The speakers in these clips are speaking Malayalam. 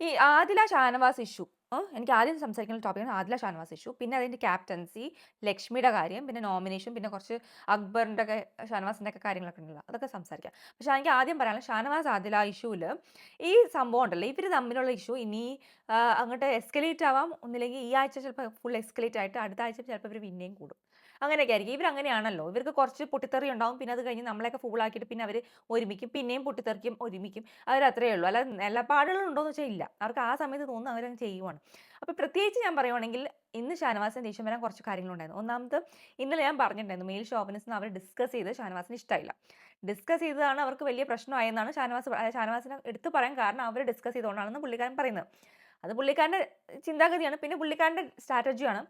ഈ ആദില ഷാനവാസ് ഇഷ്യൂ എനിക്ക് ആദ്യം സംസാരിക്കുന്ന ടോപ്പിക്കാണ് ആദില ഷാനവാസ് ഇഷ്യൂ. പിന്നെ അതിൻ്റെ ക്യാപ്റ്റൻസി, ലക്ഷ്മിയുടെ കാര്യം, പിന്നെ നോമിനേഷൻ, പിന്നെ കുറച്ച് അക്ബറിൻ്റെ ഒക്കെ ഷാനവാസിൻ്റെ ഒക്കെ കാര്യങ്ങളൊക്കെ ഉണ്ടല്ലോ, അതൊക്കെ സംസാരിക്കാം. പക്ഷേ എനിക്ക് ആദ്യം പറയാനുള്ളത് ഷാനവാസ് ആദില ഇഷ്യൂവിൽ ഈ സംഭവം ഉണ്ടല്ലോ, ഇവർ തമ്മിലുള്ള ഇഷ്യൂ ഇനി അങ്ങോട്ട് എസ്കലേറ്റ് ആവാം. ഒന്നില്ലെങ്കിൽ ഈ ആഴ്ച ചിലപ്പോൾ ഫുൾ എസ്കലേറ്റ് ആയിട്ട് അടുത്ത ആഴ്ച ചിലപ്പോൾ ഇവർ പിന്നെയും കൂടും. അങ്ങനെയൊക്കെ ആയിരിക്കും. ഇവരങ്ങനെയാണല്ലോ. ഇവർക്ക് കുറച്ച് പൊട്ടിത്തെറി ഉണ്ടാവും. പിന്നെ അത് കഴിഞ്ഞ് നമ്മളെയൊക്കെ ഫൂളാക്കിയിട്ട് പിന്നെ അവർ ഒരുമിക്കും. പിന്നെയും പൊട്ടിത്തെറിക്കും, ഒരുമിക്കും. അവരത്രയേ ഉള്ളൂ. അല്ലാതെ നിലപാടുകളുണ്ടോയെന്ന് വെച്ചാൽ ഇല്ല. അവർക്ക് ആ സമയത്ത് തോന്നുന്നു അവരങ്ങ് ചെയ്യുവാണ്. അപ്പോൾ പ്രത്യേകിച്ച് ഞാൻ പറയുവാണെങ്കിൽ ഇന്ന് ഷാനവാസിന് ദേഷ്യം വരാൻ കുറച്ച് കാര്യങ്ങളുണ്ടായിരുന്നു. ഒന്നാമത് ഇന്നലെ ഞാൻ പറഞ്ഞിട്ടുണ്ടായിരുന്നു മെയിൽ ഷോവനിസം അവർ ഡിസ്കസ് ചെയ്ത് ഷാനവാസിന് ഇഷ്ടമായില്ല. ഡിസ്കസ് ചെയ്തതാണ് അവർക്ക് വലിയ പ്രശ്നമായെന്നാണ് ഷാനവാസിനെ എടുത്ത് പറയാൻ കാരണം അവർ ഡിസ്കസ് ചെയ്തുകൊണ്ടാണെന്ന് പുള്ളിക്കാരൻ പറയുന്നത്. അത് പുള്ളിക്കാരൻ്റെ ചിന്താഗതിയാണ്. പിന്നെ പുള്ളിക്കാരൻ്റെ സ്ട്രാറ്റജിയാണ്.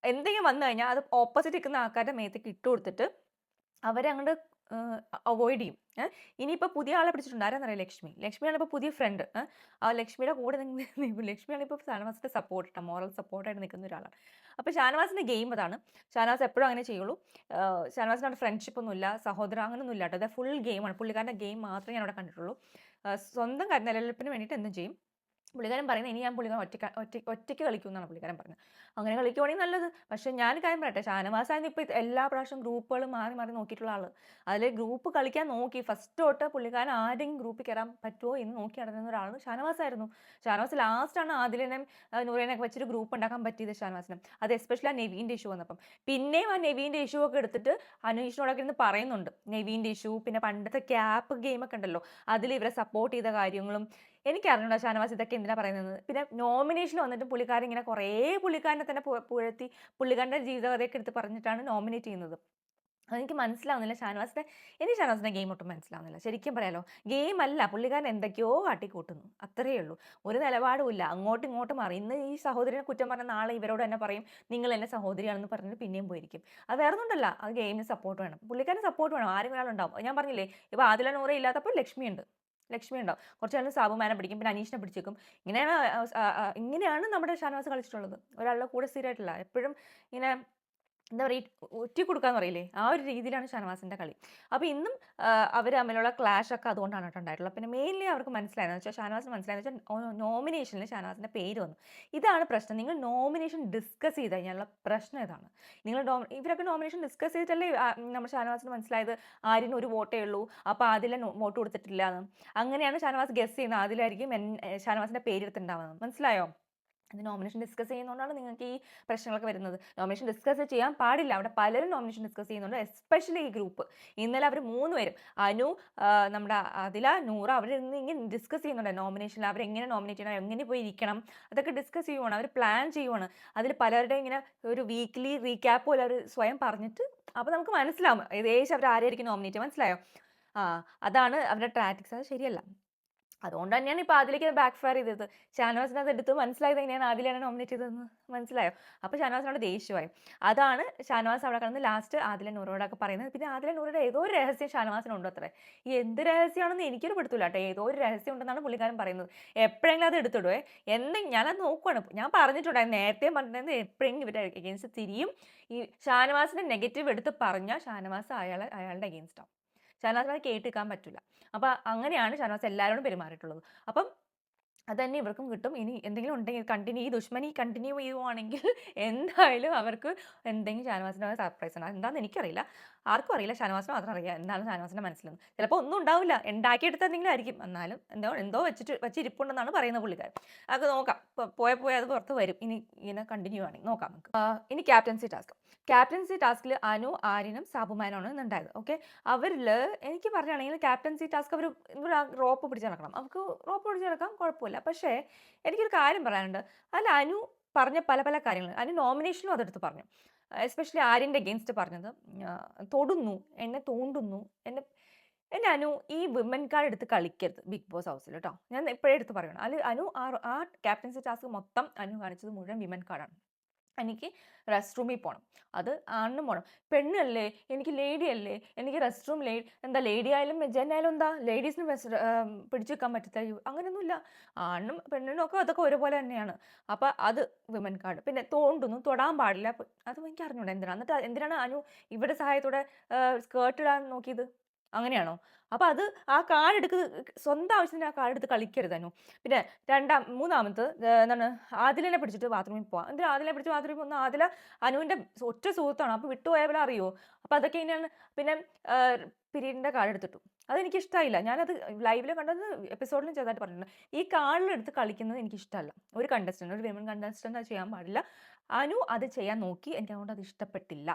എന്തെങ്കിലും വന്നു കഴിഞ്ഞാൽ അത് ഓപ്പോസിറ്റ് നിൽക്കുന്ന ആൾക്കാരുടെ മേത്തേക്ക് ഇട്ട് കൊടുത്തിട്ട് അവരെ അങ്ങോട്ട് അവോയ്ഡ് ചെയ്യും. ഇനിയിപ്പോൾ പുതിയ ആളെ പിടിച്ചിട്ടുണ്ട്. ആരാന്നറിയാം? ലക്ഷ്മി. ലക്ഷ്മിയാണ് ഇപ്പോൾ പുതിയ ഫ്രണ്ട്. ആ ലക്ഷ്മിയുടെ കൂടെ ലക്ഷ്മിയാണ് ഇപ്പോൾ ഷാനവാസിൻ്റെ സപ്പോർട്ട്, മോറൽ സപ്പോർട്ടായിട്ട് നിൽക്കുന്ന ഒരാളാണ്. അപ്പോൾ ഷാനവാസിൻ്റെ ഗെയിം അതാണ്. ഷാനവാസ് എപ്പോഴും അങ്ങനെ ചെയ്യുള്ളൂ. ഷാനവാസിനോട് ഫ്രണ്ട്ഷിപ്പ് ഒന്നുമില്ല, സഹോദരം അങ്ങനെയൊന്നും ഇല്ല കേട്ടോ. അത് ഫുൾ ഗെയിമാണ്. പുള്ളിക്കാരൻ്റെ ഗെയിം മാത്രമേ ഞാൻ അവിടെ കണ്ടിട്ടുള്ളൂ. സ്വന്തം കാര്യം നിലനിൽപ്പിന് വേണ്ടിയിട്ട് എന്തും ചെയ്യും. പുള്ളിക്കാരൻ പറയുന്നത് ഇനി ഞാൻ പുള്ളിക്കാരൻ ഒറ്റയ്ക്ക് കളിക്കും എന്നാണ് പുള്ളിക്കാരൻ പറഞ്ഞത്. അങ്ങനെ കളിക്കുവാണെങ്കിൽ നല്ലത്. പക്ഷേ ഞാൻ കാര്യം പറയട്ടെ, ഷാനവാസായിരുന്നു ഇപ്പോൾ എല്ലാ പ്രാവശ്യം ഗ്രൂപ്പുകൾ മാറി മാറി നോക്കിയിട്ടുള്ള ആൾ. അതിൽ ഗ്രൂപ്പ് കളിക്കാൻ നോക്കി ഫസ്റ്റ് തൊട്ട് പുള്ളിക്കാരൻ ആരെങ്കിലും ഗ്രൂപ്പിൽ കയറാൻ പറ്റുമോ എന്ന് നോക്കി നടന്ന ഒരാൾ ഷാനവാസായിരുന്നു. ഷാനവാസ് ലാസ്റ്റാണ് ആദിലിനെയും നൂറേനെയൊക്കെ വെച്ചൊരു ഗ്രൂപ്പ് ഉണ്ടാക്കാൻ പറ്റിയത് ഷാനവാസിനും. അത് എസ്പെഷ്യലി ആ നെവീൻ്റെ ഇഷ്യൂ വന്നപ്പം. പിന്നെയും ആ നെവീൻ്റെ ഇഷ്യൂ ഒക്കെ എടുത്തിട്ട് അനീഷിനോടൊക്കെ ഇരുന്ന് പറയുന്നുണ്ട്. നെവീൻ്റെ ഇഷ്യൂ, പിന്നെ പണ്ടത്തെ ക്യാപ്പ് ഗെയിമൊക്കെ ഉണ്ടല്ലോ, അതിൽ ഇവരെ സപ്പോർട്ട് ചെയ്ത കാര്യങ്ങളും. എനിക്കറിഞ്ഞൂടാ ഷാനവാസ് ഇതൊക്കെ എന്തിനാ പറയുന്നത്. പിന്നെ നോമിനേഷൻ വന്നിട്ട് പുള്ളിക്കാരൻ ഇങ്ങനെ കുറേ പുള്ളിക്കാരനെ തന്നെ പുകഴ്ത്തി പുള്ളിക്കാരൻ്റെ ജീവിതകഥയൊക്കെ എടുത്ത് പറഞ്ഞിട്ടാണ് നോമിനേറ്റ് ചെയ്യുന്നത്. അതെനിക്ക് മനസ്സിലാവുന്നില്ല ഷാനവാസിൻ്റെ ഗെയിം ഒട്ടും മനസ്സിലാവുന്നില്ല. ശരിക്കും പറയാലോ, ഗെയിം അല്ല, പുള്ളിക്കാരൻ എന്തൊക്കെയോ കാട്ടിക്കൂട്ടുന്നു, അത്രയേ ഉള്ളൂ. ഒരു നിലപാടുമില്ല, അങ്ങോട്ടും ഇങ്ങോട്ടും മാറി. ഇന്ന് ഈ സഹോദരനെ കുറ്റം പറഞ്ഞ നാളെ ഇവരോട് തന്നെ പറയും നിങ്ങൾ എന്നെ സഹോദരിയാണെന്ന് പറഞ്ഞിട്ട് പിന്നെയും പോയിരിക്കും. അത് വേറെ ഒന്നുമല്ല, അത് ഗെയിമിന് സപ്പോർട്ട് വേണം, പുള്ളിക്കാരന് സപ്പോർട്ട് വേണം. ആരെങ്കിലും ഒരാളുണ്ടാവും. ഞാൻ പറഞ്ഞില്ലേ, ഇപ്പോൾ ആദില നൂറ ഇല്ലാത്തപ്പോൾ ലക്ഷ്മിയുണ്ട്. ലക്ഷ്മി ഉണ്ടാവും. കുറച്ച് നാൾ സാബുമാനെ പിടിക്കും, പിന്നെ അനീഷിനെ പിടിച്ചേക്കും. ഇങ്ങനെയാണ് ഇങ്ങനെയാണ് നമ്മുടെ ഷാനവാസ് കളിച്ചിട്ടുള്ളത്. ഒരാളുടെ കൂടെ സ്ഥിരമായിട്ടില്ല. എപ്പോഴും ഇങ്ങനെ എന്താ പറയുക, ഒറ്റി കൊടുക്കാന്ന് പറയില്ലേ, ആ ഒരു രീതിയിലാണ് ഷാനവാസിൻ്റെ കളി. അപ്പോൾ ഇന്നും അവർ തമ്മിലുള്ള ക്ലാഷ് ഒക്കെ അതുകൊണ്ടാണ് കേട്ടോ ഉണ്ടായിട്ടുള്ളത്. പിന്നെ മെയിൻലി അവർക്ക് മനസ്സിലായെന്ന് വെച്ചാൽ ഷാനവാസിന് മനസ്സിലായെന്ന് വെച്ചാൽ നോമിനേഷനിൽ ഷാനവാസിൻ്റെ പേര് വന്നു. ഇതാണ് പ്രശ്നം. നിങ്ങൾ നോമിനേഷൻ ഡിസ്കസ് ചെയ്ത് കഴിഞ്ഞാലുള്ള പ്രശ്നം ഇതാണ്. നിങ്ങൾ ഇവരൊക്കെ നോമിനേഷൻ ഡിസ്കസ് ചെയ്തിട്ടല്ലേ നമ്മുടെ ഷാനവാസിന് മനസ്സിലായത് ആര്യന് ഒരു വോട്ടേ ഉള്ളൂ, അപ്പോൾ ആദില വോട്ട് കൊടുത്തിട്ടില്ല എന്ന്. അങ്ങനെയാണ് ഷാനവാസ് ഗസ് ചെയ്യുന്നത് ആദിലായിരിക്കും ഷാനവാസിൻ്റെ പേരെടുത്തുണ്ടാവുന്നത്. മനസ്സിലായോ? അത് നോമിനേഷൻ ഡിസ്കസ് ചെയ്യുന്നതുകൊണ്ടാണ് നിങ്ങൾക്ക് ഈ പ്രശ്നങ്ങളൊക്കെ വരുന്നത്. നോമിനേഷൻ ഡിസ്കസ് ചെയ്യാൻ പാടില്ല. അവിടെ പലരും നോമിനേഷൻ ഡിസ്കസ് ചെയ്യുന്നുണ്ട്, എസ്പെഷ്യലി ഈ ഗ്രൂപ്പ്. ഇന്നലെ അവർ 3 പേരും, അനു, നമ്മുടെ അതില, നൂറ, അവർ ഇങ്ങനെ ഡിസ്കസ് ചെയ്യുന്നുണ്ട് നോമിനേഷനിൽ. അവരെങ്ങനെ നോമിനേറ്റ് ചെയ്യണം, എങ്ങനെ പോയി ഇരിക്കണം, അതൊക്കെ ഡിസ്കസ് ചെയ്യുവാണ്, അവർ പ്ലാൻ ചെയ്യുവാണ്. അതിൽ പലരുടെയും ഇങ്ങനെ ഒരു വീക്ക്ലി റീക്യാപ്പ് പോലെ അവർ സ്വയം പറഞ്ഞിട്ട്, അപ്പോൾ നമുക്ക് മനസ്സിലാവും ഏകദേശം അവർ ആരെയായിരിക്കും നോമിനേറ്റ്. മനസ്സിലായോ? ആ, അതാണ് അവരുടെ ടാറ്റിക്സ്. അത് ശരിയല്ല. അതുകൊണ്ട് തന്നെയാണ് ഇപ്പോൾ ആദിലയ്ക്ക് ബാക്ക് ഫയർ ചെയ്തത്. ഷാനവാസിന് അത് എടുത്ത് മനസ്സിലായത് എങ്ങനെയാണ് ആദിലയാണ് നോമിനേറ്റ് ചെയ്തതെന്ന്. മനസ്സിലായോ? അപ്പോൾ ഷാനവാസിനോട് ദേഷ്യമായി. അതാണ് ഷാനവാസ് അവിടെ കിടന്ന് ലാസ്റ്റ് ആദില നൂറോടൊക്കെ പറയുന്നത്. പിന്നെ ആദില നൂറയുടെ ഏതോ ഒരു രഹസ്യം ഷാനവാസിനുണ്ടോ അത്രേ. ഈ എന്ത് രഹസ്യമാണെന്ന് എനിക്കൊരു പിടുത്തില്ല കേട്ടോ. ഏതോ ഒരു രഹസ്യം ഉണ്ടെന്നാണ് പുള്ളിക്കാരൻ പറയുന്നത്. എപ്പോഴെങ്കിലും അത് എടുത്തിടുവേ. എന്തെങ്കിലും ഞാനത് നോക്കുവാണ്. ഞാൻ പറഞ്ഞിട്ടുണ്ടായിരുന്നു, നേരത്തെ പറഞ്ഞിട്ടുണ്ടായിരുന്നു, എപ്പോഴെങ്കിലും ഇവരുടെ എഗെയിൻസ്റ്റ് തിരിയും. ഈ ഷാനവാസിൻ്റെ നെഗറ്റീവ് എടുത്ത് പറഞ്ഞാൽ ഷാനവാസ് അയാളുടെ എഗെയിൻസ്റ്റാവും. ഷാനവാസിനെ കേൾക്കാൻ പറ്റില്ല. അപ്പോൾ അങ്ങനെയാണ് ഷാനവാസ് എല്ലാവരോടും പെരുമാറിയിട്ടുള്ളത്. അപ്പം അത് തന്നെ ഇവർക്കും കിട്ടും. ഇനി എന്തെങ്കിലും ഉണ്ടെങ്കിൽ ഈ ദുഷ്മനി കണ്ടിന്യൂ ചെയ്യുവാണെങ്കിൽ എന്തായാലും അവർക്ക് എന്തെങ്കിലും ഷാനവാസിൻ്റെ സർപ്രൈസ് ഉണ്ട്. എന്താണെന്ന് എനിക്കറിയില്ല, ആർക്കും അറിയില്ല, ഷാനവാസിന് മാത്രം അറിയാം എന്താണ് ഷാനവാസിൻ്റെ മനസ്സിലെന്ന്. ചിലപ്പോൾ ഒന്നും ഉണ്ടാവില്ല, ഉണ്ടാക്കിയെടുത്ത എന്തെങ്കിലും ആയിരിക്കും. എന്നാലും എന്തോ വെച്ചിരിപ്പുണ്ടെന്നാണ് പറയുന്നത് പുള്ളിക്കാരൻ. അത് നോക്കാം, പോയ അത് പുറത്ത് വരും. ഇനി ഇങ്ങനെ കണ്ടിന്യൂ ആണെങ്കിൽ നോക്കാം നമുക്ക്. ഇനി ക്യാപ്റ്റൻസി ടാസ്കിൽ അനു, ആര്യനും സാബുമാനാണ് ഇന്നുണ്ടായത്. ഓക്കെ, അവരിൽ എനിക്ക് പറയുകയാണെങ്കിൽ ക്യാപ്റ്റൻസി ടാസ്ക് അവർ റോപ്പ് പിടിച്ച് നടക്കണം. അവർക്ക് റോപ്പ് പിടിച്ച് നടക്കാം, കുഴപ്പമില്ല. പക്ഷേ എനിക്കൊരു കാര്യം പറയാനുണ്ട്. അതിൽ അനു പറഞ്ഞ പല പല കാര്യങ്ങൾ അനു നോമിനേഷനും അതെടുത്ത് പറഞ്ഞു. എസ്പെഷ്യലി ആര്യൻ്റെ അഗെയിൻസ്റ്റ് പറഞ്ഞത്, തൊടുന്നു, എന്നെ തോണ്ടുന്നു, എന്നെ എന്നെ അനു ഈ വിമൻ കാർഡ് എടുത്ത് കളിക്കരുത് ബിഗ് ബോസ് ഹൗസിൽ കേട്ടോ. ഞാൻ ഇപ്പോഴേ എടുത്ത് പറയണം. അതിൽ അനു ആ ക്യാപ്റ്റൻസി ടാസ്ക് മൊത്തം അനു കാണിച്ചത് മുഴുവൻ വിമൻ കാർഡാണ്. എനിക്ക് റെസ്റ്റ് റൂമിൽ പോകണം, അത് ആണിനും പോകണം. പെണ്ണല്ലേ, എനിക്ക് ലേഡി അല്ലേ, എനിക്ക് റെസ്റ്റ് റൂം എന്താ ലേഡി ആയാലും ജെന്നായാലും എന്താ ലേഡീസിന് പിടിച്ചു വെക്കാൻ പറ്റത്തില്ല? അങ്ങനെയൊന്നുമില്ല. ആണിനും പെണ്ണിനും ഒക്കെ അതൊക്കെ ഒരുപോലെ തന്നെയാണ്. അപ്പം അത് വിമൻ കാർഡ്. പിന്നെ തൊടാൻ പാടില്ല. അതും എനിക്ക് അറിഞ്ഞൂടാ എന്തിനാണ്. എന്നിട്ട് എന്തിനാണ് അനു ഇവിടെ സഹായത്തോടെ സ്കേർട്ട് ഇടാൻ നോക്കിയത്? അങ്ങനെയാണോ? അപ്പൊ അത് ആ കാർഡ് എടുക്ക് സ്വന്തം ആവശ്യത്തിന് ആ കാർഡ് എടുത്ത് കളിക്കരുത് അനു. പിന്നെ മൂന്നാമത് എന്താണ് ആദിലിനെ പിടിച്ചിട്ട് ബാത്റൂമിൽ പോവാ. എന്തിനാ ആദിലിനെ പിടിച്ച് ബാത്റൂമിൽ പോകുന്നത്? ആദില അനുവിന്റെ ഒറ്റ സുഹൃത്താണ്. അപ്പൊ വിട്ടുപോയാൽ പോലെ അറിയോ? അപ്പൊ അതൊക്കെ ഇങ്ങനെയാണ്. പിന്നെ പീരീഡിന്റെ കാർഡ് എടുത്തിട്ടു. അതെനിക്ക് ഇഷ്ടമായില്ല. ഞാനത് ലൈവില് കണ്ടത് എപ്പിസോഡിലും ചെറുതായിട്ട് പറഞ്ഞിട്ടുണ്ട്. ഈ കാർഡിലെടുത്ത് കളിക്കുന്നത് എനിക്കിഷ്ടമല്ല. ഒരു കണ്ടസ്റ്റന്റ്, ഒരു വിമൻ കണ്ടസ്റ്റന്റ് അത് ചെയ്യാൻ പാടില്ല. അനു അത് ചെയ്യാൻ നോക്കി. എനിക്ക് അതുകൊണ്ട് അത് ഇഷ്ടപ്പെട്ടില്ല.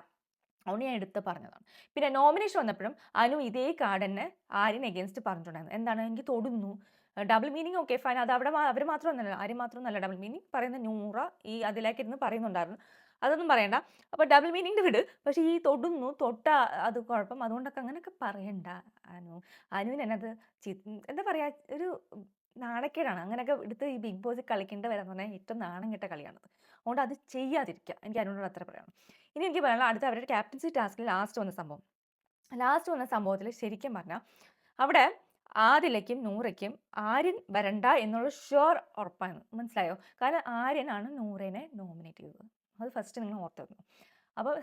അതുകൊണ്ട് ഞാൻ എടുത്ത് പറഞ്ഞതാണ്. പിന്നെ നോമിനേഷൻ വന്നപ്പോഴും അനു ഇതേ കാർഡ് തന്നെ ആര്യൻ എഗെയിൻസ്റ്റ് പറഞ്ഞിട്ടുണ്ടായിരുന്നു. എന്താണ് എനിക്ക് തൊടുന്നു, ഡബിൾ മീനിങ് ഓക്കെ ഫൈൻ, അത് അവിടെ അവർ മാത്രമൊന്നുമല്ല, ആര്യം മാത്രമൊന്നുമല്ല ഡബിൾ മീനിങ് പറയുന്ന നൂറ ഈ അതിലേക്ക് ഇരുന്ന് പറയുന്നുണ്ടായിരുന്നു. അതൊന്നും പറയണ്ട. അപ്പോൾ ഡബിൾ മീനിങ്ങിൻ്റെ വിട്. പക്ഷേ ഈ തൊടുന്നു, തൊട്ട അത് കുഴപ്പം, അതുകൊണ്ടൊക്കെ അങ്ങനെയൊക്കെ പറയണ്ട അനു. അനുവിന് എന്നത് എന്താ പറയുക, ഒരു നാണക്കേടാണ്. അങ്ങനെയൊക്കെ എടുത്ത് ഈ ബിഗ് ബോസ് കളിക്കേണ്ടി വരാന്ന് പറഞ്ഞാൽ ഏറ്റവും നാണം കെട്ട കളിയാണത്. അതുകൊണ്ട് അത് ചെയ്യാതിരിക്കുക. എനിക്ക് അനുവിനോട് അത്ര പറയണം. ഇനി എനിക്ക് പറയാനുള്ള അടുത്ത അവരുടെ ക്യാപ്റ്റൻസി ടാസ്കിൽ ലാസ്റ്റ് വന്ന സംഭവം. ലാസ്റ്റ് വന്ന സംഭവത്തിൽ ശരിക്കും പറഞ്ഞാൽ അവിടെ ആദിലയ്ക്കും നൂറയ്ക്കും ആര്യൻ വരണ്ട എന്നുള്ള ഷുവർ ഉറപ്പാണ്. മനസ്സിലായോ? കാരണം ആര്യനാണ് നൂറേനെ നോമിനേറ്റ് ചെയ്തത്. അത് ഫസ്റ്റ് നിങ്ങൾ ഓർത്ത് വെക്കണം. അപ്പോൾ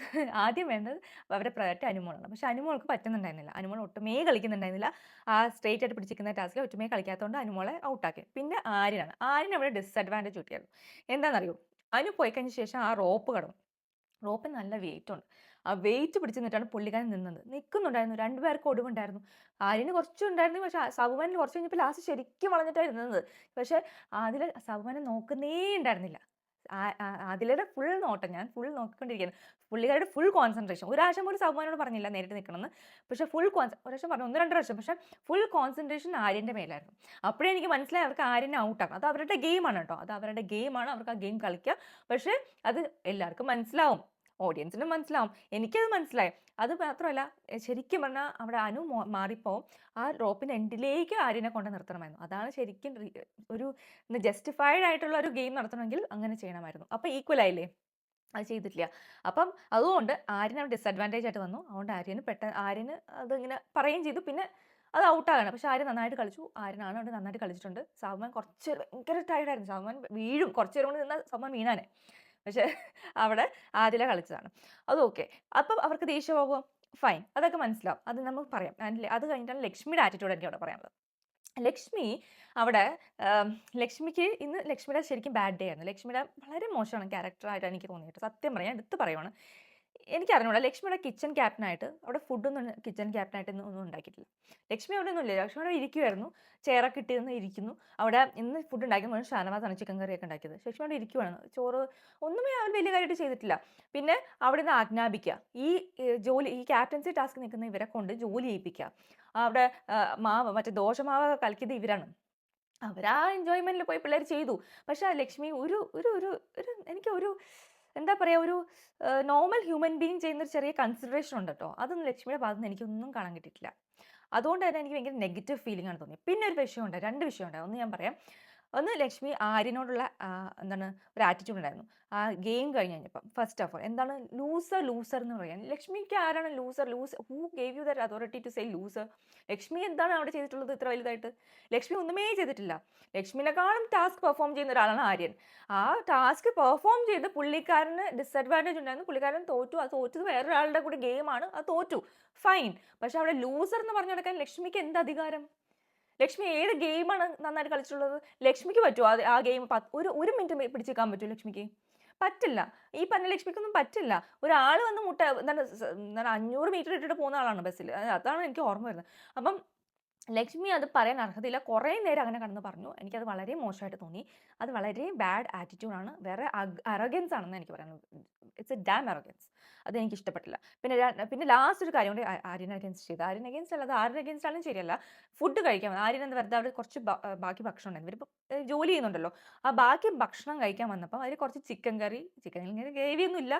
ആദ്യം വേണ്ടത് അവരുടെ പ്രയോറിറ്റി അനുമോളാണ്. പക്ഷെ അനുമോൾക്ക് പറ്റുന്നുണ്ടായിരുന്നില്ല. അനുമോൾ ഒട്ടുമേ കളിക്കുന്നുണ്ടായിരുന്നില്ല. ആ സ്ട്രേറ്റ് ആയിട്ട് പിടിച്ചിരിക്കുന്ന ടാസ്കിൽ ഒട്ടുമേ കളിക്കാത്തതുകൊണ്ട് അനുമോളെ ഔട്ടാക്കി. പിന്നെ ആര്യനാണ്. ആര്യൻ അവിടെ ഡിസഡ്വാൻറ്റേജ് കിട്ടിയായിരുന്നു. എന്താണെന്നറിയോ? അനു പോയി കഴിഞ്ഞ ശേഷം ആ റോപ്പ് കടന്നു. റോപ്പിന് നല്ല വെയിറ്റ് ഉണ്ട്. ആ വെയിറ്റ് പിടിച്ച് നിന്നിട്ടാണ് പുള്ളിക്കാരൻ നിന്നത്. നിൽക്കുന്നുണ്ടായിരുന്നു. രണ്ടുപേർക്ക് ഒടിവുണ്ടായിരുന്നു. ആര്യന് കുറച്ചുണ്ടായിരുന്നു. പക്ഷെ സബുമാനിൽ കുറച്ച് കഴിഞ്ഞപ്പോൾ ലാസ്റ്റ് ശരിക്കും വളഞ്ഞിട്ടാണ് ഇരുന്നത്. പക്ഷെ അതിൽ സബുമാനെ നോക്കുന്നേ ഉണ്ടായിരുന്നില്ല. അതിലൂടെ ഫുൾ നോട്ടം, ഞാൻ ഫുൾ നോക്കിക്കൊണ്ടിരിക്കുകയാണ്. പുള്ളിക്കാരുടെ ഫുൾ കോൺസെൻട്രേഷൻ. ഒരാഴ്ച പോലും സബുമാനോട് പറഞ്ഞില്ല നേരിട്ട് നിൽക്കണമെന്ന്. പക്ഷെ ഫുൾ ഒരു പ്രാവശ്യം പറഞ്ഞു, 1-2 പ്രാവശ്യം. പക്ഷെ ഫുൾ കോൺസെൻട്രേഷൻ ആര്യൻ്റെ മേലായിരുന്നു. അപ്പോഴേ എനിക്ക് മനസ്സിലായി അവർക്ക് ആര്യനെ ഔട്ടാക്കും. അത് അവരുടെ ഗെയിമാണ് കേട്ടോ. അത് അവരുടെ ഗെയിമാണ്. അവർക്ക് ആ ഗെയിം കളിക്കുക. പക്ഷേ അത് എല്ലാവർക്കും മനസ്സിലാവും. ഓഡിയൻസിനും മനസ്സിലാവും. എനിക്കത് മനസ്സിലായി. അത് മാത്രമല്ല, ശരിക്കും പറഞ്ഞാൽ അവിടെ അനു മാറിപ്പോവും. ആ റോപ്പിൻ്റെ എൻഡിലേക്ക് ആര്യനെ കൊണ്ട് നിർത്തണമായിരുന്നു. അതാണ് ശരിക്കും ഒരു ജസ്റ്റിഫൈഡ് ആയിട്ടുള്ള ഒരു ഗെയിം നടത്തണമെങ്കിൽ അങ്ങനെ ചെയ്യണമായിരുന്നു. അപ്പോൾ ഈക്വൽ ആയില്ലേ? അത് ചെയ്തിട്ടില്ല. അപ്പം അതുകൊണ്ട് ആര്യന് ഡിസഡ്വാൻറ്റേജ് ആയിട്ട് വന്നു. അതുകൊണ്ട് ആര്യന് അതിങ്ങനെ പറയുകയും ചെയ്തു. പിന്നെ അത് ഔട്ടാകണം. പക്ഷെ ആര്യൻ നന്നായിട്ട് കളിച്ചു. ആര്യനാണ് അവിടെ നന്നായിട്ട് കളിച്ചിട്ടുണ്ട്. സൽമാൻ കുറച്ച് ഭയങ്കര ടയർഡായിരുന്നു. സൽമാൻ വീഴും. കുറച്ച് നേരം കൊണ്ട് നിന്നാൽ സൽമാൻ വീണാനെ. പക്ഷെ അവിടെ ആദില കളിച്ചതാണ്. അത് ഓക്കെ. അപ്പം അവർക്ക് ദേഷ്യമാകുമോ? ഫൈൻ. അതൊക്കെ മനസ്സിലാവും. അത് നമുക്ക് പറയാം. അത് കഴിഞ്ഞിട്ടാണ് ലക്ഷ്മിയുടെ ആറ്റിറ്റ്യൂഡ് എനിക്ക് അവിടെ പറയാനുള്ളത്. ലക്ഷ്മി അവിടെ ലക്ഷ്മിക്ക് ഇന്ന് ലക്ഷ്മിയുടെ ശരിക്കും ബാഡ് ഡേ ആയിരുന്നു. ലക്ഷ്മിയുടെ വളരെ മോശമാണ് ക്യാരക്ടറായിട്ടാണ് എനിക്ക് തോന്നിയിട്ട്. സത്യം പറയാം, ഞാൻ എടുത്ത് പറയുവാണ്. എനിക്കറിഞ്ഞൂടാ, ലക്ഷ്മിയുടെ കിച്ചൺ ക്യാപ്റ്റനായിട്ട് അവിടെ ഫുഡൊന്നും കിച്ചൺ ക്യാപ്റ്റനായിട്ട് ഒന്നും ഉണ്ടാക്കിയിട്ടില്ല. ലക്ഷ്മി അവിടെ ഒന്നുമില്ല. ലക്ഷ്മി അവിടെ ഇരിക്കുമായിരുന്നു. ചെയറൊക്കെ ഇട്ടിരുന്ന് ഇരിക്കുന്നു. അവിടെ ഇന്ന് ഫുഡ് ഉണ്ടാക്കിയത് ഷാനവാസാണ് ചിക്കൻ കറിയൊക്കെ ഉണ്ടാക്കിയത്. ലക്ഷ്മി അവിടെ ഇരിക്കുവാണ്. ചോറ് ഒന്നുമേ അവൻ വലിയ കാര്യമായിട്ട് ചെയ്തിട്ടില്ല. പിന്നെ അവിടെ നിന്ന് ആജ്ഞാപിക്കുക. ഈ ക്യാപ്റ്റൻസി ടാസ്ക് നിൽക്കുന്ന ഇവരെ കൊണ്ട് ജോലി ചെയ്യിപ്പിക്കുക. അവിടെ മറ്റേ ദോശമാവ് കലക്കിയത് ഇവരാണ്. അവരാ എൻജോയ്മെന്റിൽ പോയി പിള്ളേർ ചെയ്തു. പക്ഷെ ആ ലക്ഷ്മി ഒരു ഒരു ഒരു ഒരു എനിക്ക് ഒരു എന്താ പറയുക, ഒരു നോർമൽ ഹ്യൂമൻ ബീയിങ് ചെയ്യുന്ന ഒരു ചെറിയ കൺസിഡറേഷൻ ഉണ്ട് കേട്ടോ. അതൊന്നും ലക്ഷ്മിയുടെ ഭാഗത്ത് നിന്ന് എനിക്കൊന്നും കാണാൻ കിട്ടിയിട്ടില്ല. അതുകൊണ്ട് തന്നെ എനിക്ക് ഭയങ്കര നെഗറ്റീവ് ഫീലിംഗ് ആണ് തോന്നിയത്. പിന്നെ ഒരു വിഷയമുണ്ട്, 2 വിഷയമുണ്ട്. ഒന്ന് ഞാൻ പറയാം. ഒന്ന് ലക്ഷ്മി ആര്യനോടുള്ള എന്താണ് ഒരു ആറ്റിറ്റ്യൂഡ് ഉണ്ടായിരുന്നു. ആ ഗെയിം കഴിഞ്ഞ് കഴിഞ്ഞപ്പം ഫസ്റ്റ് ഓഫ് ഓൾ എന്താണ് ലൂസർ എന്ന് പറയാൻ. ലക്ഷ്മിക്ക് ആരാണ് loser? Who gave you that authority to say loser? Lakshmi എന്താണ് അവിടെ ചെയ്തിട്ടുള്ളത് ഇത്ര വലുതായിട്ട്? ലക്ഷ്മി ഒന്നുമേ ചെയ്തിട്ടില്ല. ലക്ഷ്മിനെക്കാളും ടാസ്ക് പെർഫോം ചെയ്യുന്ന ഒരാളാണ് ആര്യൻ. ആ ടാസ്ക് പെർഫോം ചെയ്ത് പുള്ളിക്കാരന് ഡിസഡ്വാൻറ്റേജ് ഉണ്ടായിരുന്നു. പുള്ളിക്കാരൻ തോറ്റു. അത് തോറ്റത് വേറൊരാളുടെ കൂടി ഗെയിമാണ്. അത് തോറ്റു, ഫൈൻ. പക്ഷെ അവിടെ ലൂസർ എന്ന് പറഞ്ഞു നടക്കാൻ ലക്ഷ്മിക്ക് എന്ത് അധികാരം? ലക്ഷ്മി ഏത് ഗെയിമാണ് നന്നായിട്ട് കളിച്ചിട്ടുള്ളത്? ലക്ഷ്മിക്ക് പറ്റുമോ ആ ഗെയിം ഒരു മിനിറ്റ് പിടിച്ചേക്കാൻ പറ്റുമോ ലക്ഷ്മിക്ക്? പറ്റില്ല. ഈ പറഞ്ഞ ലക്ഷ്മിക്കൊന്നും പറ്റില്ല. ഒരാൾ വന്ന് എന്താണ് 500 മീറ്റർ ഇട്ടിട്ട് പോകുന്ന ആളാണ് ബസ്സിൽ. അതാണ് എനിക്ക് ഓർമ്മ വരുന്നത്. അപ്പം ലക്ഷ്മി അത് പറയാൻ അർഹതയില്ല. കുറേ നേരം അങ്ങനെ കടന്ന് പറഞ്ഞു. എനിക്കത് വളരെ മോശമായിട്ട് തോന്നി. അത് വളരെ ബാഡ് ആറ്റിറ്റ്യൂഡാണ്. വേറെ അറഗൻസ് ആണെന്ന് എനിക്ക് പറയാനുള്ളത്. It's A dam arrogance. അതെനിക്ക് ഇഷ്ടപ്പെട്ടില്ല. പിന്നെ ലാസ്റ്റ് ഒരു കാര്യം കൂടി ആര്യൻ അഗേൻസ്റ്റ് ചെയ്തു. ആര്യൻ അഗേൻസ്റ്റ് അല്ല, അത് ആര്യൻ അഗേൻസ്റ്റ് ആണെങ്കിലും ശരിയല്ല. ഫുഡ് കഴിക്കാൻ ആര്യൻ എന്താ വെറുതെ അവിടെ കുറച്ച് ബാക്കി ഭക്ഷണം ഉണ്ടായിരുന്നു. ഇവരിപ്പോൾ ജോലി ചെയ്യുന്നുണ്ടല്ലോ. ആ ബാക്കി ഭക്ഷണം കഴിക്കാൻ വന്നപ്പോൾ അതിൽ കുറച്ച് ചിക്കൻ ഇങ്ങനെ ഗ്രേവിയൊന്നും ഇല്ല.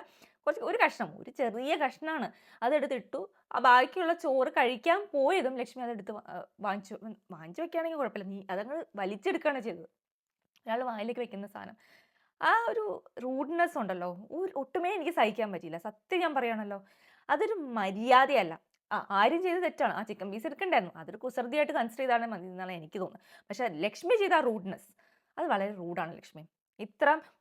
ഒരു കഷ്ണം, ഒരു ചെറിയ കഷ്ണമാണ്. അതെടുത്തിട്ടു. ആ ബാക്കിയുള്ള ചോറ് കഴിക്കാൻ പോയതും ലക്ഷ്മി അതെടുത്ത് വാങ്ങിച്ചു വെക്കുകയാണെങ്കിൽ കുഴപ്പമില്ല. അതങ്ങൾ വലിച്ചെടുക്കുകയാണ് ചെയ്തത്. ഒരാൾ വായിലേക്ക് വെക്കുന്ന സാധനം. ആ ഒരു റൂഡ്നെസ് ഉണ്ടല്ലോ, ഒട്ടുമേ എനിക്ക് സഹിക്കാൻ പറ്റിയില്ല. സത്യം ഞാൻ പറയുകയാണല്ലോ, അതൊരു മര്യാദയല്ല. ആരും ചെയ്ത് തെറ്റാണ്. ആ ചിക്കൻ പീസ് എടുക്കണ്ടായിരുന്നു. അതൊരു കുസൃതിയായിട്ട് കൺസിഡർ ചെയ്താണ് മതി എന്നാണ് എനിക്ക് തോന്നുന്നത്. പക്ഷെ ലക്ഷ്മി ചെയ്ത ആ റൂഡ്നെസ്, അത് വളരെ റൂഡാണ് ലക്ഷ്മി.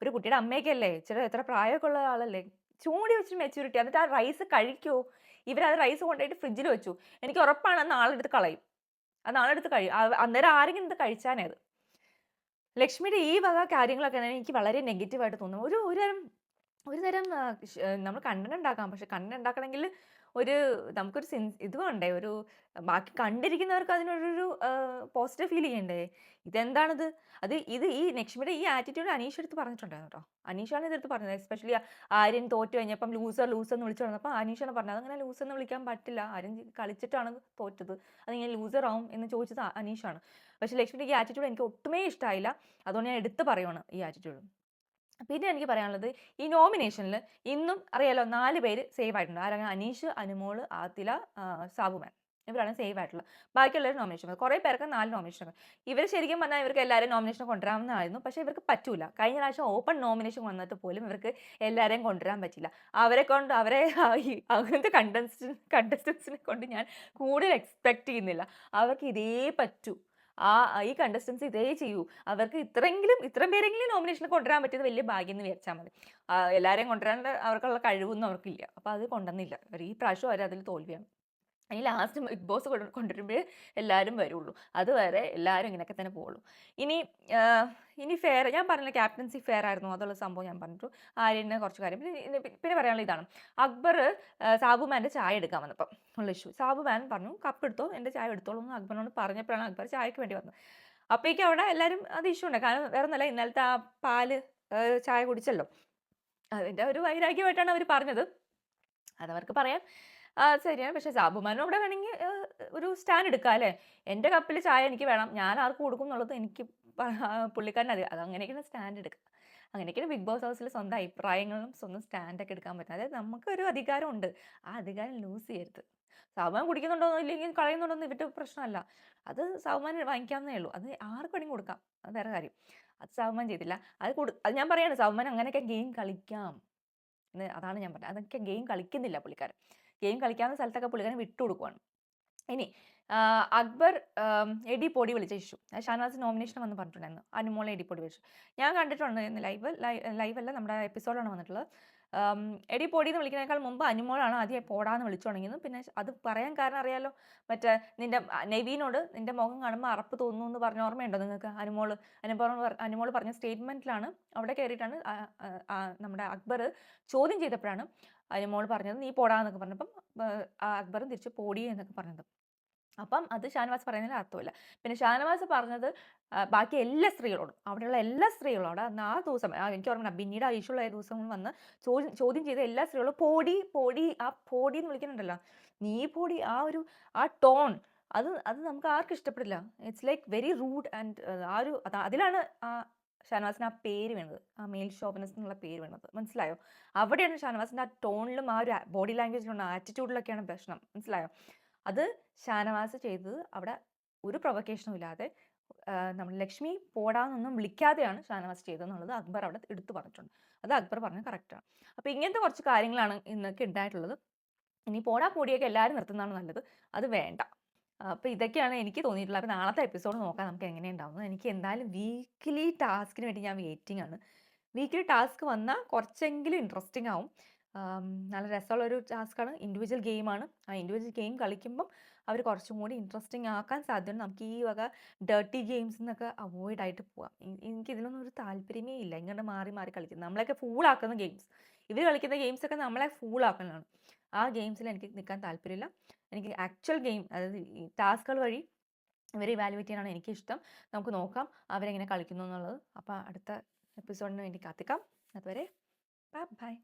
ഒരു കുട്ടിയുടെ അമ്മയൊക്കെ അല്ലേ, എത്ര പ്രായമൊക്കെ ഉള്ള ആളല്ലേ, ചൂണ്ടി വെച്ചിട്ട് മെച്യൂരിറ്റി. എന്നിട്ട് ആ റൈസ് കഴിക്കുമോ? ഇവരത് റൈസ് കൊണ്ടുപോയിട്ട് ഫ്രിഡ്ജിൽ വെച്ചു. എനിക്ക് ഉറപ്പാണ് അത് നാളെ എടുത്ത് കളയും. അത് നാളെ എടുത്ത് കഴിയും. അന്നേരം ആരെങ്കിലും ഇത് കഴിച്ചാനേ അത്. ലക്ഷ്മിയുടെ ഈ വക കാര്യങ്ങളൊക്കെ എനിക്ക് വളരെ നെഗറ്റീവായിട്ട് തോന്നും. ഒരു തരം നമ്മൾ കണ്ടന്റ് ഉണ്ടാക്കാം. പക്ഷെ കണ്ടന്റ് ഉണ്ടാക്കണമെങ്കിൽ ഒരു നമുക്കൊരു ഇത് വേണ്ടേ, ഒരു ബാക്കി കണ്ടിരിക്കുന്നവർക്ക് അതിനൊരു പോസിറ്റീവ് ഫീൽ ചെയ്യണ്ടേ? ഇതെന്താണിത്? ഈ ലക്ഷ്മിയുടെ ഈ ആറ്റിറ്റ്യൂഡ് അനീഷ എടുത്ത് പറഞ്ഞിട്ടുണ്ടായിരുന്നു കേട്ടോ. അനീഷാണ് ഇതെടുത്ത് പറഞ്ഞത്. എസ്പെഷ്യലി ആര്യൻ തോറ്റു കഴിഞ്ഞപ്പം ലൂസർ എന്ന് വിളിച്ചു വന്നപ്പോൾ അനീഷാണ് പറഞ്ഞത്. അതങ്ങനെ ലൂസർ എന്ന് വിളിക്കാൻ പറ്റില്ല. ആര്യൻ കളിച്ചിട്ടാണ് തോറ്റത്. അതിങ്ങനെ ലൂസർ ആവും എന്ന് ചോദിച്ചത് അനീഷാണ്. പക്ഷെ ലക്ഷ്മിയുടെ ഈ ആറ്റിറ്റ്യൂഡ് എനിക്ക് ഒട്ടുമേ ഇഷ്ടമായില്ല. അതുകൊണ്ട് ഞാൻ എടുത്ത് പറയുവാണ് ഈ ആറ്റിറ്റ്യൂഡ്. പിന്നെ എനിക്ക് പറയാനുള്ളത്, ഈ നോമിനേഷനിൽ ഇന്നും അറിയാലോ 4 പേര് സേവ് ആയിട്ടുണ്ട്. ആരാണ്? അനീഷ്, അനുമോൾ, ആതില, സാബുമാൻ. ഇവരാണ് സേവ് ആയിട്ടുള്ളത്. ബാക്കിയുള്ളവർ നോമിനേഷൻ. കുറേ പേർക്ക് 4 നോമിനേഷൻ. ഇവർ ശരിക്കും പറഞ്ഞാൽ ഇവർക്ക് എല്ലാവരും നോമിനേഷൻ കൊണ്ടുവരാവുന്നതായിരുന്നു. പക്ഷേ ഇവർക്ക് പറ്റൂല. കഴിഞ്ഞ പ്രാവശ്യം ഓപ്പൺ നോമിനേഷൻ വന്നിട്ട് പോലും ഇവർക്ക് എല്ലാവരെയും കൊണ്ടുവരാൻ പറ്റില്ല. അവരെ അങ്ങനത്തെ കണ്ടസ്റ്റൻസിനെ കൊണ്ട് ഞാൻ കൂടുതൽ എക്സ്പെക്ട് ചെയ്യുന്നില്ല. അവർക്ക് ഇതേ പറ്റൂ. ഈ കണ്ടസ്റ്റൻസ് ഇതേ ചെയ്യൂ. അവർക്ക് ഇത്രയും പേരെങ്കിലും നോമിനേഷന് കൊണ്ടുവരാൻ പറ്റിയത് വലിയ ഭാഗ്യം എന്ന് വിചാരിച്ചാൽ മതി. എല്ലാവരെയും കൊണ്ടുവരാൻ അവർക്കുള്ള കഴിവൊന്നും അവർക്കില്ല. അപ്പോൾ അത് കൊണ്ടുവന്നില്ല. ഈ പ്രാവശ്യം അവർ അതിൽ തോൽവിയാണ്. ഇനി ലാസ്റ്റ് ബിഗ് ബോസ് കൊണ്ടുവരുമ്പോഴേ എല്ലാവരും വരുള്ളൂ. അതുവരെ എല്ലാവരും ഇങ്ങനെയൊക്കെ തന്നെ പോകുള്ളൂ. ഇനി ഫെയർ, ഞാൻ പറഞ്ഞില്ല ക്യാപ്റ്റൻസി ഫെയർ ആയിരുന്നു, അതുള്ള സംഭവം ഞാൻ പറഞ്ഞിട്ടു. ആര്യന് കുറച്ച് കാര്യം. പിന്നെ പറയാനുള്ള ഇതാണ്, അക്ബർ സാബുമാൻ്റെ ചായ എടുക്കാൻ വന്നപ്പം ഉള്ള ഇഷ്യൂ. സാബുമാൻ പറഞ്ഞു കപ്പ് എടുത്തോ, എൻ്റെ ചായ എടുത്തോളൂ എന്ന് അക്ബറിനോട് പറഞ്ഞപ്പോഴാണ് അക്ബർ ചായക്ക് വേണ്ടി വന്നത്. അപ്പോഴേക്കും അവിടെ എല്ലാവരും അത് ഇഷ്യൂ ഉണ്ട്. കാരണം വേറെ ഒന്നല്ല, ഇന്നലത്തെ ആ പാല് ചായ കുടിച്ചല്ലോ, അതിൻ്റെ ഒരു വൈരാഗ്യമായിട്ടാണ് അവർ പറഞ്ഞത്. അതവർക്ക് പറയാം, ശരിയാണ്. പക്ഷേ സാബുമാനും അവിടെ വേണമെങ്കിൽ ഒരു സ്റ്റാൻഡ് എടുക്കാം അല്ലേ? എൻ്റെ കപ്പിൽ ചായ എനിക്ക് വേണം, ഞാൻ ആർക്ക് കൊടുക്കും എന്നുള്ളത് എനിക്ക് പുള്ളിക്കാരൻ അറിയാം. അത് അങ്ങനെയൊക്കെയാണ് സ്റ്റാൻഡ് എടുക്കുക. അങ്ങനെയൊക്കെയാണ് ബിഗ് ബോസ് ഹൗസിൽ സ്വന്തം അഭിപ്രായങ്ങളും സ്വന്തം സ്റ്റാൻഡൊക്കെ എടുക്കാൻ പറ്റും. അതായത് നമുക്കൊരു അധികാരമുണ്ട്, ആ അധികാരം ലൂസ് ചെയ്യരുത്. സാബുമാൻ കുടിക്കുന്നുണ്ടോ ഇല്ലെങ്കിൽ കളയുന്നുണ്ടോ എന്ന് ഇവരുടെ പ്രശ്നമല്ല. അത് സാബുമാൻ വാങ്ങിക്കാവുന്നേ ഉള്ളൂ. അത് ആർക്ക് വേണമെങ്കിൽ കൊടുക്കാം, അത് വേറെ കാര്യം. അത് സാബുമാൻ ചെയ്തില്ല. അത് ഞാൻ പറയാണ്, സാബുമാൻ അങ്ങനെയൊക്കെ ഗെയിം കളിക്കാം. അതാണ് ഞാൻ പറഞ്ഞത്. അതൊക്കെ ഗെയിം കളിക്കുന്നില്ല പുള്ളിക്കാരൻ. ഗെയിം കളിക്കാവുന്ന സ്ഥലത്തൊക്കെ പുള്ളിക്കാരൻ വിട്ടുകൊടുക്കുവാണ്. ഇനി അക്ബർ എടി പൊടി വിളിച്ച ഇഷ്യൂ, ഷാനവാസ് നോമിനേഷൻ വന്ന് പറഞ്ഞിട്ടുണ്ടായിരുന്നു. അനുമോളെ എടി പൊടി വിളിച്ചു. ഞാൻ കണ്ടിട്ടുണ്ട് ലൈവല്ല, നമ്മുടെ എപ്പിസോഡാണ് വന്നിട്ടുള്ളത്. എടി പൊടി എന്ന് വിളിക്കുന്നതിനേക്കാൾ മുമ്പ് അനുമോളാണ് ആദ്യം പോടാന്ന് വിളിച്ചു തുടങ്ങിയത്. പിന്നെ അത് പറയാൻ കാരണം അറിയാലോ, മറ്റേ നെവീനോട് നിന്റെ മുഖം കാണുമ്പോൾ അറപ്പ് തോന്നുന്നു എന്ന് പറഞ്ഞ ഓർമ്മയുണ്ടോ നിങ്ങൾക്ക്? അനുമോൾ പറഞ്ഞ സ്റ്റേറ്റ്മെന്റിലാണ്, അവിടെ കയറിയിട്ടാണ് നമ്മുടെ അക്ബർ ചോദ്യം ചെയ്തപ്പോഴാണ് അനുമോൾ പറഞ്ഞത് നീ പോടാന്നൊക്കെ പറഞ്ഞപ്പം അക്ബറും തിരിച്ച് പോടി എന്നൊക്കെ പറഞ്ഞത്. അപ്പം അത് ഷാനവാസ് പറയുന്നതിൽ അർത്ഥമില്ല. പിന്നെ ഷാനവാസ് പറഞ്ഞത് ബാക്കി എല്ലാ സ്ത്രീകളോടും, അവിടെയുള്ള എല്ലാ സ്ത്രീകളോടും ആ ദിവസം എനിക്ക് ഓർമ്മ, പിന്നീട് ആ ഇഷ്യുള്ള ദിവസം വന്ന് ചോദ്യം ചെയ്ത എല്ലാ സ്ത്രീകളും പോടി എന്ന് വിളിക്കുന്നുണ്ടല്ലോ, നീ പോടി, ആ ടോൺ അത് നമുക്ക് ആർക്കും ഇഷ്ടപ്പെടില്ല. It's like very rude and അതിലാണ് ഷാനവാസിന് ആ പേര് വേണത്, ആ മെയിൽ ഷോപ്പനസ് എന്നുള്ള പേര് വേണത്. മനസ്സിലായോ? അവിടെയാണ് ഷാനവാസിൻ്റെ ആ ടോണിലും ആ ഒരു ബോഡി ലാംഗ്വേജിലുള്ള ആറ്റിറ്റ്യൂഡിലൊക്കെയാണ് പ്രശ്നം. മനസ്സിലായോ? അത് ഷാനവാസ് ചെയ്തത് അവിടെ ഒരു പ്രൊവക്കേഷനും ഇല്ലാതെ, നമ്മൾ ലക്ഷ്മി പോടാന്നൊന്നും വിളിക്കാതെയാണ് ഷാനവാസ് ചെയ്തതെന്നുള്ളത് അക്ബർ അവിടെ എടുത്തു പറഞ്ഞിട്ടുണ്ട്. അത് അക്ബർ പറഞ്ഞത് കറക്റ്റാണ്. അപ്പോൾ ഇങ്ങനത്തെ കുറച്ച് കാര്യങ്ങളാണ് ഇന്നൊക്കെ ഉണ്ടായിട്ടുള്ളത്. ഇനി പോടാ പൊടിയൊക്കെ എല്ലാവരും നിർത്തുന്നതാണ് നല്ലത്, അത് വേണ്ട. അപ്പോൾ ഇതൊക്കെയാണ് എനിക്ക് തോന്നിയിട്ടുള്ളത്. അപ്പോൾ നാളത്തെ എപ്പിസോഡ് നോക്കാം നമുക്ക് എങ്ങനെയുണ്ടാവുന്നത്. എനിക്ക് എന്തായാലും വീക്ക്ലി ടാസ്കിന് വേണ്ടി ഞാൻ വെയിറ്റിംഗ് ആണ്. വീക്ക്ലി ടാസ്ക് വന്നാൽ കുറച്ചെങ്കിലും ഇൻട്രസ്റ്റിംഗ് ആവും. നല്ല രസമുള്ളൊരു ടാസ്ക്കാണ്, ഇൻഡിവിജ്വൽ ഗെയിമാണ്. ആ ഇൻഡിവിജ്വൽ ഗെയിം കളിക്കുമ്പം അവർ കുറച്ചും കൂടി ഇൻട്രസ്റ്റിംഗ് ആക്കാൻ സാധ്യതയുണ്ട്. നമുക്ക് ഈ വക ഡേർട്ടി ഗെയിംസ് എന്നൊക്കെ അവോയ്ഡ് ആയിട്ട് പോവാം. എനിക്കിതിലൊന്നും ഒരു താല്പര്യമേ ഇല്ല, ഇങ്ങനെ മാറി മാറി കളിക്കുന്നത്. നമ്മളെയൊക്കെ ഫൂളാക്കുന്ന ഗെയിംസ്, ഇവർ കളിക്കുന്ന ഗെയിംസൊക്കെ നമ്മളെ ഫൂളാക്കുന്നതാണ്. ആ ഗെയിംസിൽ എനിക്ക് നിൽക്കാൻ താല്പര്യമില്ല. എനിക്ക് ആക്ച്വൽ ഗെയിം, അതായത് ഈ ടാസ്കുകൾ വഴി ഇവരെ ഇവാലുവേറ്റ് ചെയ്യാനാണ് എനിക്കിഷ്ടം. നമുക്ക് നോക്കാം അവരെങ്ങനെ കളിക്കുന്നു എന്നുള്ളത്. അപ്പോൾ അടുത്ത എപ്പിസോഡിന് വേണ്ടി കാത്തിക്കാം. അതുവരെ ബൈ.